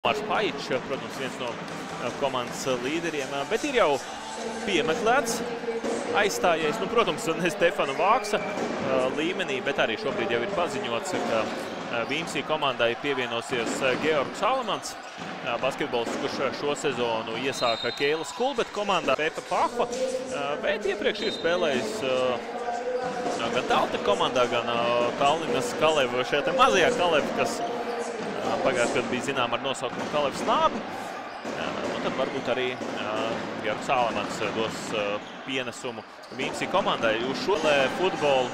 Mārs Pajičs, protams, viens no komandas līderiem, bet ir jau piemeklēts aizstājies. Nu, protams, ne Stefana Vāksa līmenī, bet arī šobrīd jau ir paziņots, ka Vīmsī komandai pievienosies Georgs Alamans, basketbolists, kurš šo sezonu iesāka Keila Skulu, bet komandā Pepa Pahva, bet iepriekš ir spēlējis gan Talta komandā, gan Tallinas Kalevu, šajā te mazajā Kalevu, kas pagājušajā gadā bija zinām ar nosaukumu Kalevs Nābi. Tad varbūt arī Georgs Alamans dos pienesumu Vīmsī komandai. Uz šo futbolu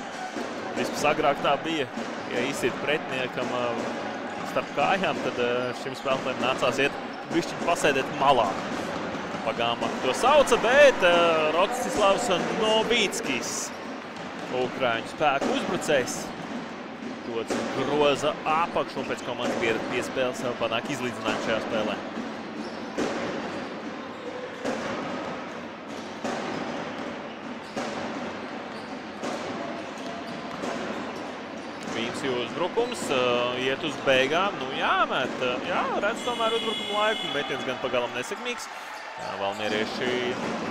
vispār agrāk tā bija, ja izsit pretiniekam starp kājām, tad šim spēlētājiem nācās iet bišķiņ pasēdēt malā. Pagāma to sauca, bet Rostislavs Novīckis, Ukraiņu spēku uzbrucējs, dodas groza apakšu un pēc komandas piespēles panāk izlīdzinājumu šajā spēlē. Vīmsī uzbrukums, iet uz beigām, nu jāmet, redz tomēr uzbrukumu laiku, metiens gan pagalam nesekmīgs. Valmierieši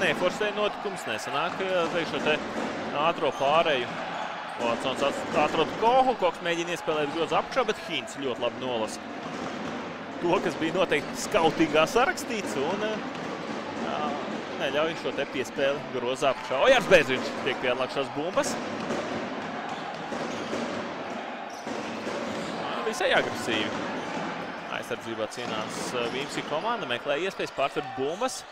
neforsēja notikums, nesanāk šo te ātro pārēju. Vatsons atrod Kohu, Koks mēģina iespēlēt groza apakšā, bet Hints ļoti labi nolasa to, kas bija noteikti skautīgā sarakstīts, un neļauj šo te piespēli groza apakšā. Ojārs Bērziņš tiek pie atlākšās bumbas. Visai agresīvi. Aizsardzībā cīnās Vīmsī komanda, meklē iespējas pārtvert bumbas.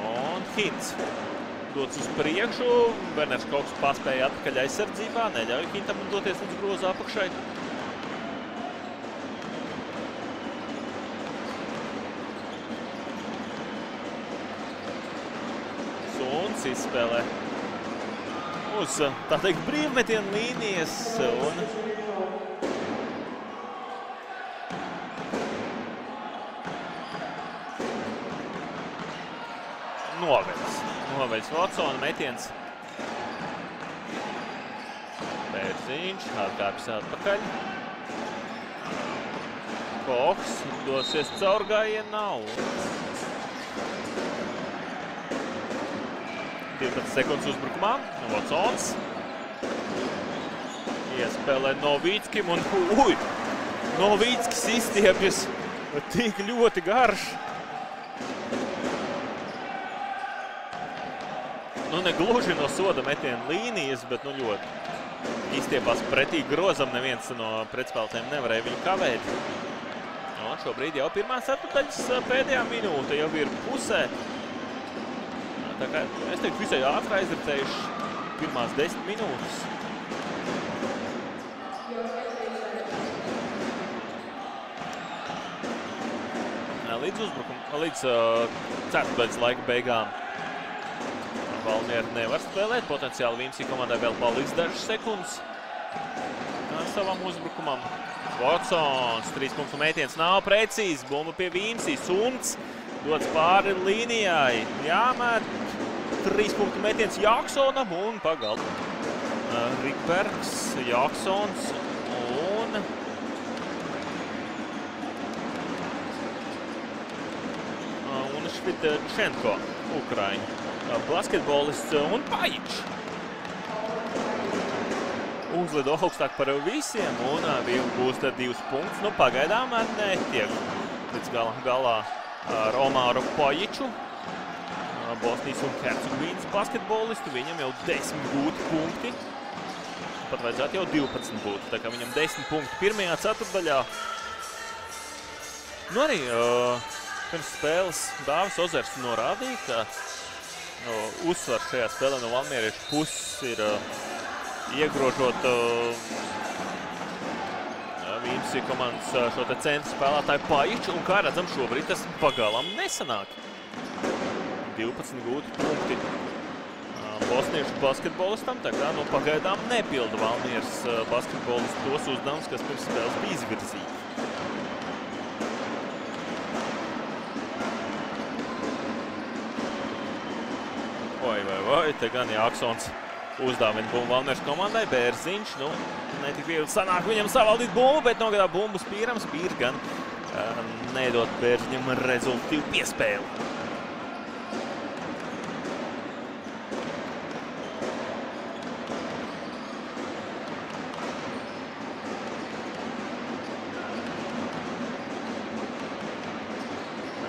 Un Hints dots uz priekšu. Werners Koks paspēja atpakaļ aizsardzībā, neļauj Hintam doties līdz groza apakšai. Suns izspēlē uz, tā teikt, brīvmetienu līnijas un noveļas Vatsona metiens. Bērziņš atkāpjas atpakaļ. Koks dosies caur gājienā. 12 sekundes uzbrukumā. Vatsons iespēlē Novīckim un Novīckis izstiepjas tik ļoti garš. Nu, ne gluži no soda metiena līnijas, bet nu ļoti izstiepās pretī grozam. Neviens no pretspēlētājiem nevarēja viņu kavēt. Un šobrīd jau pirmās ceturdaļas pēdējā minūte jau ir pusē. Tā kā, es teiktu, visai ātri aizritējuši pirmās 10 minūtes. Līdz ceturdaļas laika beigām Valmieri nevar spēlēt. Potenciāli Vīmsī komandai vēl paliks dažas sekundes savam uzbrukumam. Vatsons, 3 punktu metiens nav precīzi. Bumba pie Vīmsī. Suns dots pāri līnijai. Jāmet 3 punktu metiens Jaksonam un pagaldu. Rikbergs, Jaksons un Švitčenko, Ukraiņu basketbolists un Pajičs. Uzlido augstāk par visiem un būs tad 2 punktus. Nu, pagaidām netiek līdz galā ar Omāru Pajiču. Bosnijas un Hercegovīnas basketbolistu. Viņam jau 10 gūti punkti. Pat vajadzētu jau 12 būt. Tā kā viņam 10 punkti pirmajā ceturtdaļā. Nu, arī pirms spēles Dāvis Ozers norādīja, ka uzsvars šajā spēlē no valmieriešu puses ir iegrožot Vīmsī komandas šo te centru spēlētāju Pajiču, un kā redzam šobrīd tas pagalam nesanāk. 12 gūti punkti bosniešu basketbolistam, tā kā pagaidām nepilda Valmieras basketbolistu tos uzdevums, kas pirms spēles bija izvirzīti. Vai, te gan Jaksons uzdāvina bumbu Valmieras komandai. Bērziņš, nu, netik viegli sanāk viņam savaldīt bumbu, bet nogadā bumbu Spīram. Spīrs gan nedot Bērziņam rezultatīvu piespēli.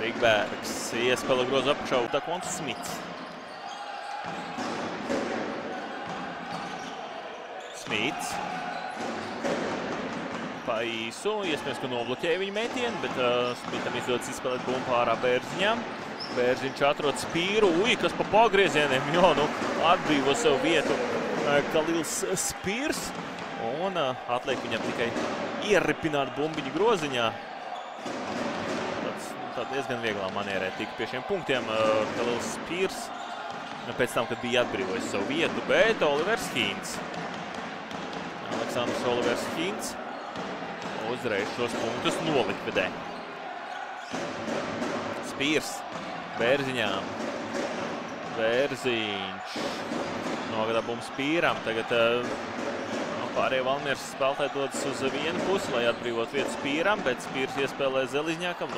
Rīgbergs iespēle groza apakšā Dakons Smits. Smits. Pa īsu, iespējams, ka nobloķēja viņu metienu, bet Smitam izdodas izspēlēt bumbu ārā Bērziņam. Bērziņš atrod Spīru, kas pa pagriezieniem, atbrīvo sev vietu Kalils Spīrs. Un atliek viņam tikai ieripināt bumbiņu groziņā. Tā diezgan vieglā manierē tika pie šiem punktiem Kalils Spīrs. Pēc tam, kad bija atbrīvojis savu vietu, bet Olivers Hīns. Aleksandrs Olivers Hīns uzreiz šos punktus nolikvidē. Spīrs Bērziņām. Bērziņš nogadā bumbu Spīram. Tagad pārējie Valmieras spēlētāji dodas uz vienu pusi, lai atbrīvot vietu Spīram, bet Spīrs iespēlē Zeliņākam.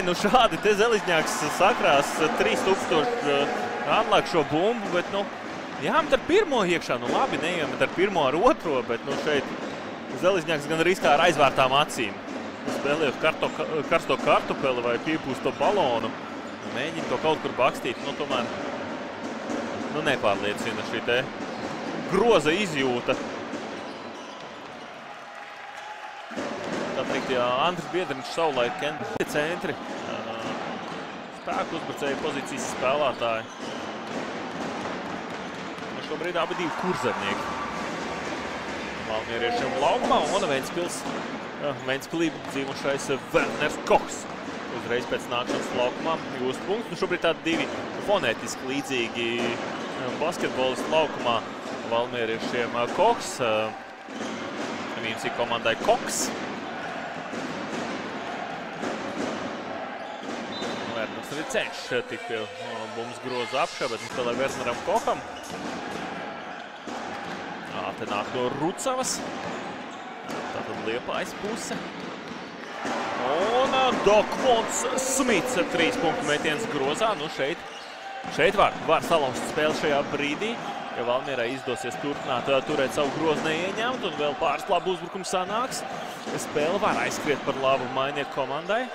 Nu šādi te Zeliņāks sakrās 3000 atliek šo bumbu, bet jāmet ar pirmo iekšā. Labi, neiemet ar pirmo ar otro, bet šeit Zeliņāks gan riskā ar aizvērtām acīm. Spēlējot karsto kartupeli vai piepūsto balonu. Mēģina to kaut kur bakstīt, tomēr nepārliecina šī te groza izjūta. Andris Biedriņš savulaik centri. Spēku uzbrucēju pozīcijas spēlētāji. Šobrīd abi divi kurzemnieki. Valmieriešiem laukumā un Ventspilī dzīvošais Werners Kochs. Uzreiz pēc nākšanas laukumā gūst punktus. Šobrīd tādi divi fonētiski līdzīgi basketbolisti laukumā. Valmieriešiem Kochs. Vīmsī komandai Koks. Vērners arī cenš tik pie bumbas groza apšā, bet spēlē Werneram Kocham. Te nāk no Rucavas. Tātad Liepājas puse. Un Dakons Smits ar 3 punktu metiens grozā. Šeit var salauzt spēli šajā brīdī. Ja Valmierai izdosies turēt savu grozu neieņemt un vēl pāris labu uzbrukumu sanāks, spēle var aizskriet par labu mainieku komandai.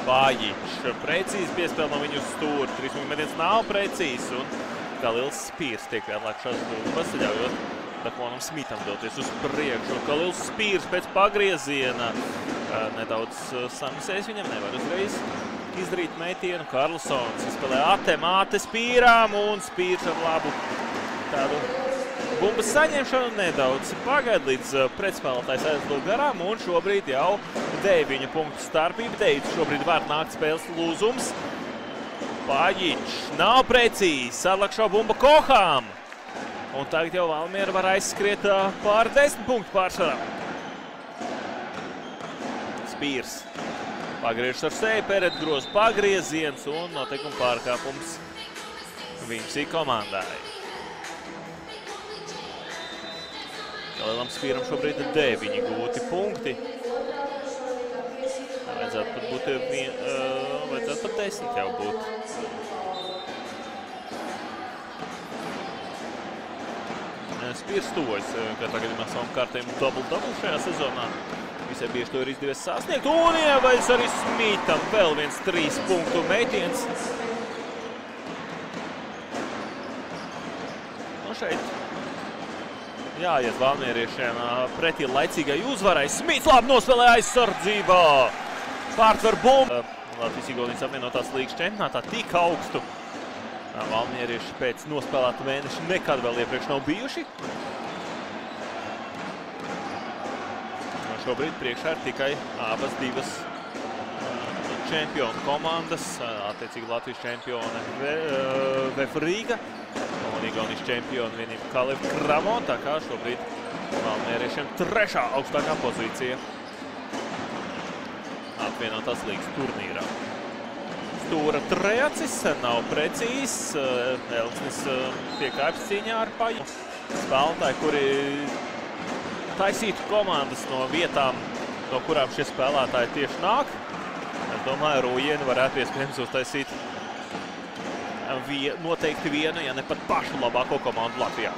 Bājiņš precīzi piespēle no viņu stūri. 3 punktu metiens nav precīzi un Kalils Spīrs tiek atliek šās bumbas, ļaujot Dakonam Smitam doties uz priekšu. Kalils Spīrs pēc pagrieziena nedaudz samisēs, viņam nevar uzreiz izdarīt metienu. Karlsons izspēlē Ate Spīrām un Spīrs ar labu tādu bumbas saņemšanu nedaudz pagaid līdz pretspēlētājs aizlūk garām un šobrīd jau 9 punktu starpība. Šobrīd var nākt spēles lūzums. Bājiņš nav precīzi, atliek šo bumbu Kohām. Un tagad jau Valmiera var aizskriet pār 10 punktu pārsvarā. Spīrs pagriežas ar seju, peret grozu pagrieziens un noteikuma pārkāpums Vīmsī komandai. Kalilam Spīram šobrīd ir 9 gūti punkti. Vajadzētu pat būt vajadzētu pat 10 jau būt. Spīrs tuvojas, kā tagad mēs savam kārtējumu double šajā sezonā. Visai bieži to ir izdevies sasniegt. Un ievaļas arī Smitam vēl viens 3 punktu metiens. Šeit jāiet Valmieriešiem pretī laicīgai uzvarai. Smits labi nospēlē aizsardzībā. Pārtver bumbu. Latvijas Igaunijas apvienotās līgas čempionātā tik augstu. Valmierieši pēc nospēlēta mēneša nekad vēl iepriekš nav bijuši. Šobrīd priekšā ir tikai abas divas čempionu komandas. Attiecīgi Latvijas čempione VF Rīga un Igaunijas čempionu vienība Kalev Kramo. Tā kā šobrīd Valmieriešiem 3. augstākā pozīcija apvienotās līgas turnīrā. Stūra trejacis, nav precīzs. Elksnis piekāpjas cīņā ar Paju. Spēlētāji, kuri taisītu komandas no vietām, no kurām šie spēlētāji tieši nāk. Es domāju, Rūjieni varētu iespējams uztaisīt noteikti vienu, ja ne pat pašu labāko komandu Latvijā.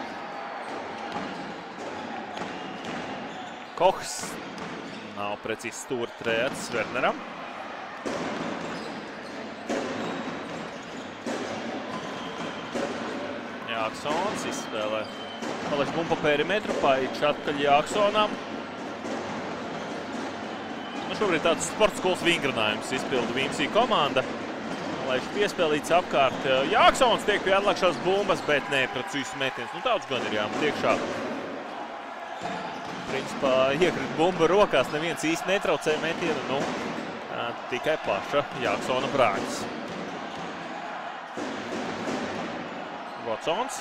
Kohs nav precīzi stūri trēts Werneram. Jāksons izspēlē. Palaiž bumbu pa perimetru, Paičs atkaļ Jāksonam. Šobrīd tāds sporta skolas vingrinājums izpilda Vimsī komanda. Palaiž piespēlīts apkārt. Jāksons tiek pie atliekšās bumbas, bet ne precīzs metiens. Tāds gan ir jāmet iekšā. Principā iekrit bumba rokās, neviens īsti netraucē metienu. Tikai paša Jāksona brāļs. Watsons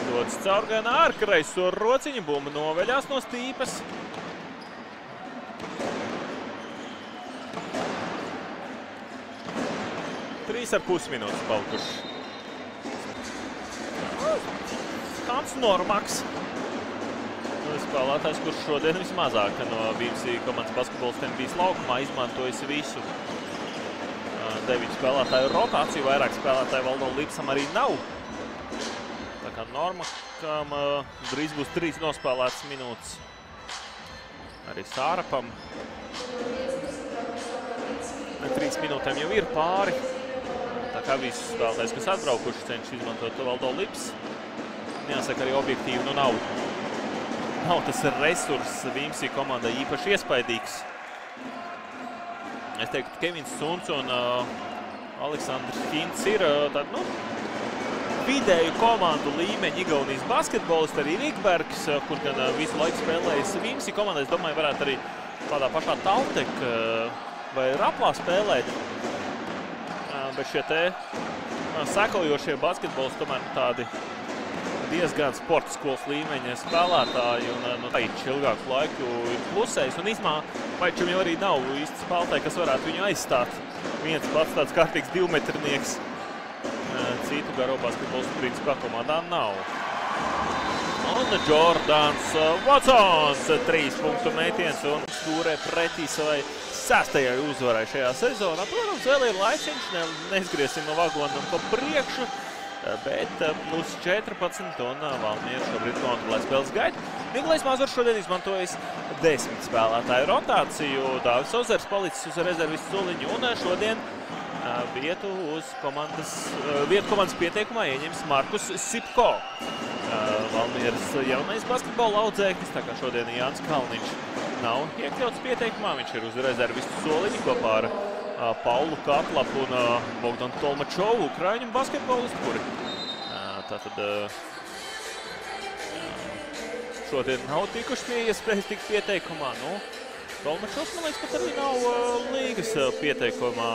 dodas caur gan ar kreiso rociņu, bumba noveļās no stīpes. Trīs ar pus minūtes palikuši. Kāds Normaks. Spēlētājs, kurš šodien vismazāk no Vimsī komandas basketbolistiem bijis laukumā, izmantojis visu 9 spēlētāju rotāciju. Vairāk spēlētāju Valdo Lipsam arī nav. Tā kā Normakam drīz būs 3 nospēlētas minūtes. Arī Sārapam. 3 minūtēm jau ir pāri. Tā kā visi spēlētājs, kas atbraukuši, cenšas izmantot Valdo Lips. Jāsaka, arī objektīvi nav tas resurss Vimsī komandai īpaši iespaidīgs. Es teiktu, Kevins Suns un Aleksandrs Hints ir tādu, vidēju komandu līmeņa Igaunijas basketbolisti, arī Rikbergs, kur gan visu laiku spēlējis Vimsī komandai. Es domāju, varētu arī tādā pašā Taltek vai Raplā spēlēt. Bet šie te sekojošie basketbolisti tomēr tādi diezgan sporta skolas līmeņa spēlētāji un Paičs ilgāku laiku ir plusējis. Un īsmā Paičam jau arī nav īsti spēlētāji, kas varētu viņu aizstāt. Viens pats tāds kārtīgs 2-metrnieks. Citu garo basketbolistu principā komandā nav. Un Jordans Watsons 3-punktu metiens un stūrē pretī savai 6. uzvarai šajā sezonā. Protams, vēl ir laiciņš, neizgriesim no vagonam pa priekšu. Bet plus 14 un Valmiera šobrīd kontrolē spēles gaitu. Nikolais Mazurs šodien izmantojas 10 spēlētāju rotāciju. Dāvis Ozers palicis uz rezervistu soliņu un šodien vietu komandas pieteikumā ieņems Markus Sipko. Valmieras jaunais basketbola audzēknis, tā kā šodien Jānis Kalniņš nav iekļauts pieteikumā. Viņš ir uz rezervistu soliņu kopā ar Paulu Katlapu un Bogdanu Tolmačovu, ukraiņu basketbolistu, kuri tātad šodien nav tikuši pie iespējas tikt pieteikumā. Tolmačovs, man liekas, pat arī nav līgas pieteikumā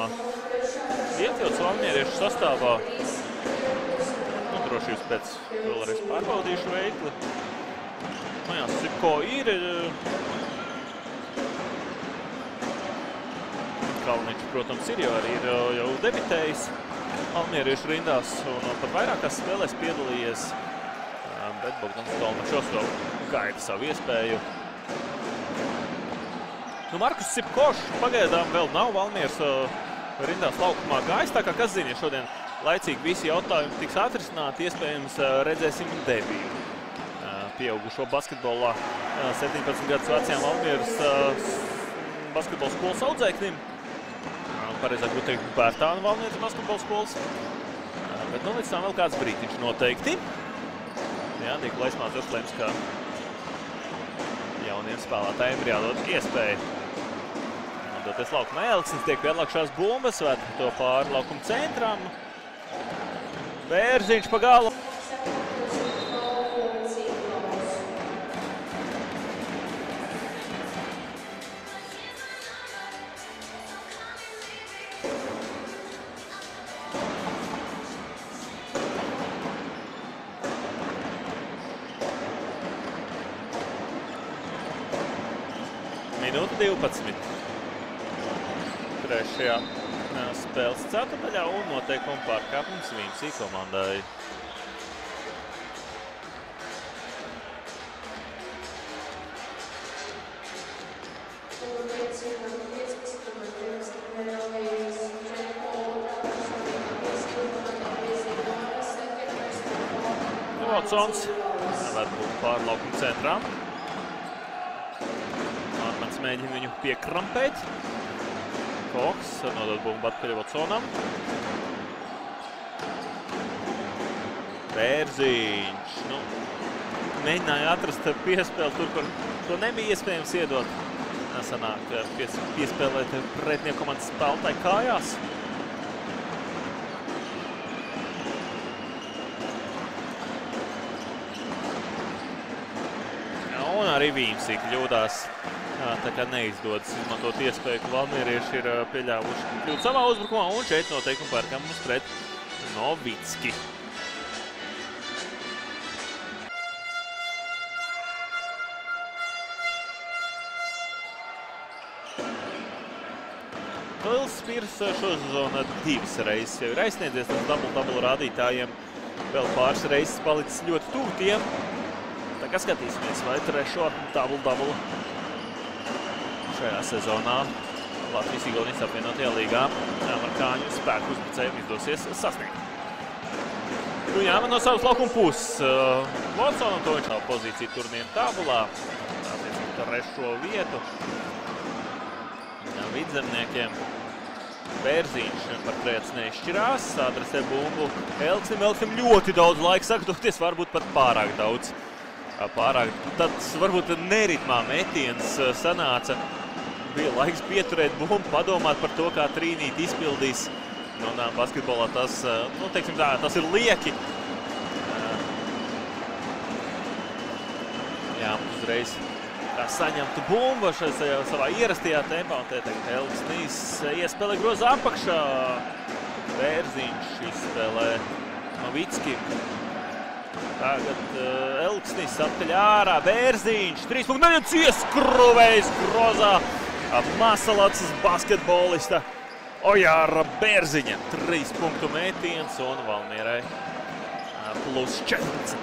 iekļauts valmieriešu sastāvā. Drošības pēc vēlreiz pārbaudīšu veikli. Jā, Sipko ir. Kalniņš, protams, ir, jo arī ir jau debitējis valmieriešu rindās un pat vairākās spēlēs piedalījies. Bet Bogdans Tolmačovs vēl gaida savu iespēju. Markus Sipkoš pagaidām vēl nav Valmieras rindās laukumā gājis, tā kā kas zina, ja šodien laicīgi visi jautājumi tiks atrisināti, iespējams redzēsim debiju pieaugušo basketbolā 17 gadus vecajām Valmieras basketbola skolas audzēknim. Pareizāk būtu teikt Bērtāna Valmieras basketbola skolas. Bet līdz tam vēl kāds brītiņš noteikti. Jā, Nikolais Mazurs lems, ka jauniem spēlētājiem ir jādod iespēju doties laukumā. Elksnis tiek pie atliekšās bumbas, ved to pāri laukuma centram. Bērziņš pa galu. Minūte 12. Trešajā spēles ceturdaļā un noteikuma pārkāpums Vimsī komandai. Watsons ved bumbu pār laukuma centrā. Normans mēģina viņu piekrampēt. Koks nodod bumbu atpakaļ Watsonam. Bērziņš. Mēģināja atrast piespēli tur, kur to nebija iespējams iedot. Sanāk piespēlēt pretnieku komandas spēlētāju kājās. Un arī Vīmsī kļūdās. Tā kā neizdodas izmantot iespēju, ka valmierieši ir pieļāvuši kļūt savā uzbrukumā. Un šeit noteikumi pērkams pret Novicki. Lils Spirs šo sezonu 2 reizes jau ir aizsniedzies uz double rādītājiem. Vēl pāris reizes palicis ļoti tuvu tiem. Tagad skatīsimies, vai trešo double šajā sezonā Latvijas-Igaunijas apvienotajā līgā amerikāņu spēku uzbrucējiem izdosies sasniegt. Kruņāma no savas laukuma puses. Watsonam to viņš nav pozīcija turnīra tabulā. Tāpēc trešo vietu vidzemniekiem. Bērziņš par trēts nešķirās, adresē bumbu Elksnim. Elksnim ļoti daudz laika sagatavoties, varbūt pat pārāk daudz. Tad varbūt neritmā metiens sanāca. Bija laiks pieturēt bumbu, padomāt par to, kā trīnīt izpildīs. Un basketbolā tas, teiksim tā, tas ir lieki. Jā, uzreiz saņemtu bumbu savā ierastajā tempā. Un te tagad Elksnis iespēlē groza apakšā. Bērziņš izspēlē Novicki. Tagad Elksnis apteļ ārā. Bērziņš, 3 punktu mēģinājums ieskruvējis grozā. Masalacas basketbolista Ojāra Bērziņa. 3 punktu mētiens un Valmierai plus 14.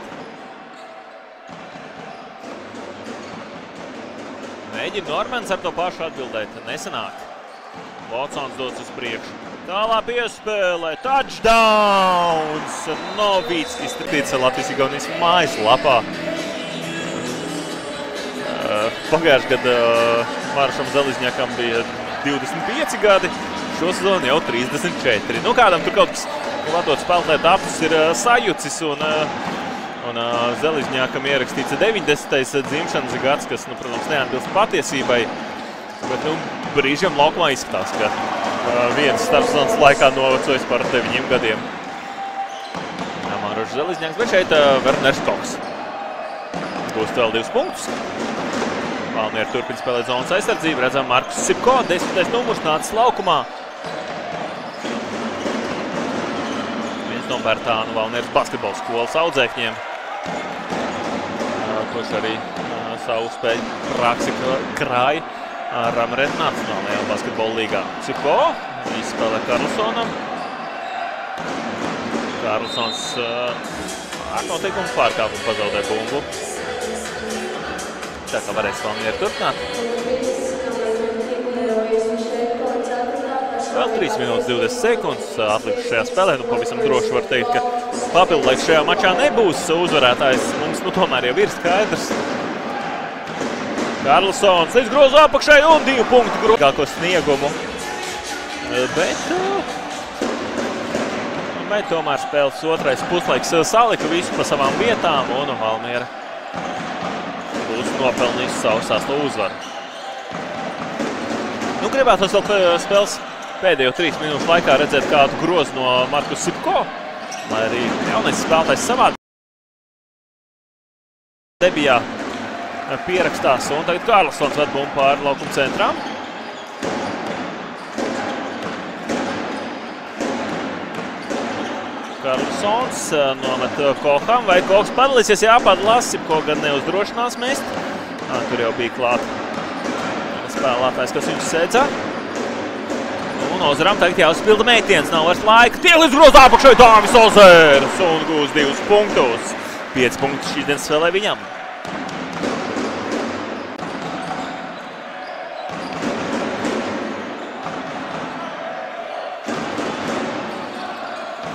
Mēģina Normans ar to pašu atbildēt. Nesanāk. Watsons dodas uz priekšu. Tālā piespēlē. Touchdowns! Novickis tica Latvijas-Igaunijas mājaslapā. Pagājušajā gadā Marušam Zelizņakam bija 25 gadi. Šo sezonu jau 34. Kādam tur kaut kas vadot spēlētāju tapus ir sajucis un Zelizņākam ierakstīts 90. dzimšanas gads, kas, protams, neatbilst patiesībai. Bet, brīžiem laukumā izskatās, ka viens starpsezonas laikā novecojis par 9 gadiem. Marušs Zelizņāks, bet šeit Werners Koks. Gūst vēl 2 punktus. Valmiera turpina spēlēt zonas aizsardzību. Redzam Markus Sipko, 10. numurs nācis laukumā. Viens no Bērtānu Valmieras basketbola skolas audzēkņiem. Kurš arī savu spēļu praksi krāja Ramren Nacionālajā basketbola līgā. Sipko izspēlē Karlsonam. Karlsons ar noteikumu pārkāpumu pazaudē bumbu. Tā kā varēs Valmiera turpināt. Vēl 3 minūtes 20 sekundes atlikušas šajā spēlē. Pavisam droši var teikt, ka papildu laiks šajā mačā nebūs. Uzvarētājs mums tomēr jau ir skaidrs. Karlsons līdz groza apakšai un 2 punktu grozāko sniegumu. Bet tomēr spēles otrais puslaiks salika visu pa savām vietām un Valmiera būs nopelnījis savu sasto uzvaru. Gribētos vēl spēles pēdējo 3 minūšu laikā redzēt kādu grozu no Markus Sipko, lai arī jaunais spēlētājs savā debijā pierakstās. Un tagad Karlsons ved bumbu pāri laukuma centrām. Karlsons nomet Koham, vai Kohs padalīsies? Jā, padalās, Sipko gan neuzdrošinās mest. Tur jau bija klāt spēlētājs, kas viņš sēdzā. Un Ozaram tagad jāuzpilda mētiens, nav vairs laika. Tiek līdz grozā apakšai Dāvis Ozers un gūs 2 punktus. 5 punktus šīs dienas spēlē viņam.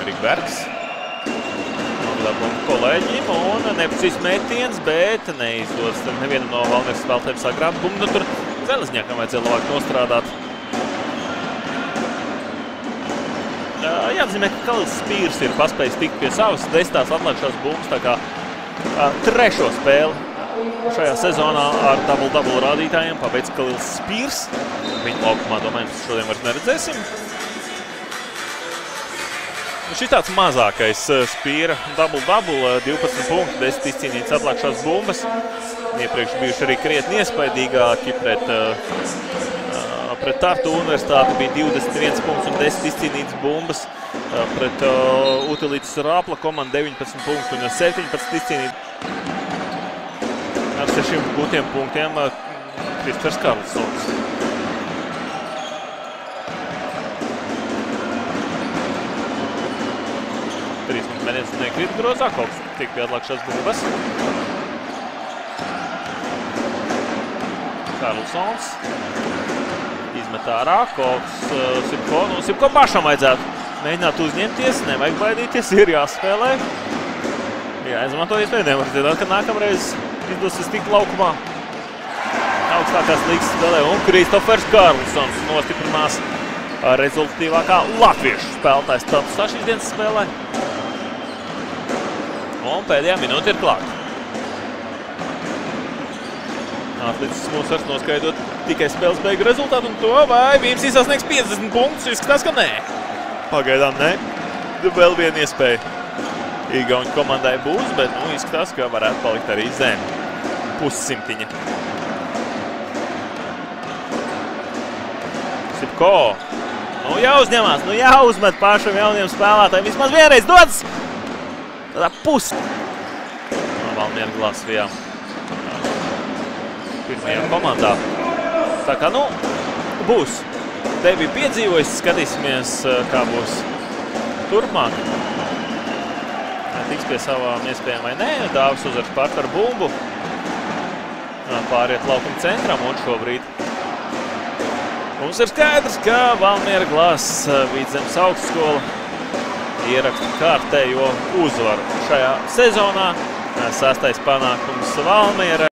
Rikbergs. kolēģim un neprecīzs metiens, bet neizdodas nevienam no Valmieras spēlētājiem sagrābt bumbu. Nu, tur Zelezņākam vajadzēja labāk nostrādāt. Jāatzīmē, ka Kalils Spīrs ir paspējis tikt pie savas 10. atlaišās bumbas, tā kā trešo spēli šajā sezonā ar double rādītājiem pabeidz Kalils Spīrs. Viņa laukumā, domājams, šodien vairs neredzēsim. Šis tāds mazākais Spīra double, 12 punkti, 10 izcīnītas atlaišās bumbas. Iepriekš bijuši arī krietni iespaidīgāki pret Tartu universitāti bija 21 punkts un 10 izcīnītas bumbas. Pret Utilītas Rāpla komanda 19 punktu un 17 izcīnītas. Ar 6 gūtiem punktiem Kristofers Karlsons. Mēnesis nekrīt grozā, Koks tiek pie atlākšās bumbas. Karlsons izmet ārā, Koks Sipko. Nu, Sipko pašam vajadzētu mēģināt uzņemties, nevajag baidīties, ir jāspēlē. Jāizmanto iespēju, nevar zināt, ka nākamreiz izdosies tikt laukumā. Augstākās līgas spēlē un Kristofers Karlsons nostiprinās rezultatīvākā latviešu spēlētājs statusā šīs dienas spēlē. Un pēdējā minūte ir klāta. Atlicis Musars noskaidrot tikai spēles beigu rezultātu un to, vai Vīmsī sasniegs 50 punktus. Izskatās, ka nē. Pagaidām nē. Vēl viena iespēja Igauņu komandai būs, bet izskatās, ka varētu palikt arī zem pussimtiņa. Sipko. Jāuzņemās, jāuzmet pašam jauniem spēlētājiem. Vismaz vienreiz dodas! Tādā pusi no Valmiera Glasvijā pirmajā komandā. Tā kā, būs. Te bija piedzīvojis, skatīsimies, kā būs turpmāk. Tiks pie savām iespējām vai nē. Dāvis uzvars pārt ar bumbu. Pāriet laukuma centram un šobrīd mums ir skaidrs, ka Valmiera Glas Vidzemes augstskola ieraksta kārtējo uzvaru šajā sezonā. 6. panākums Valmierai.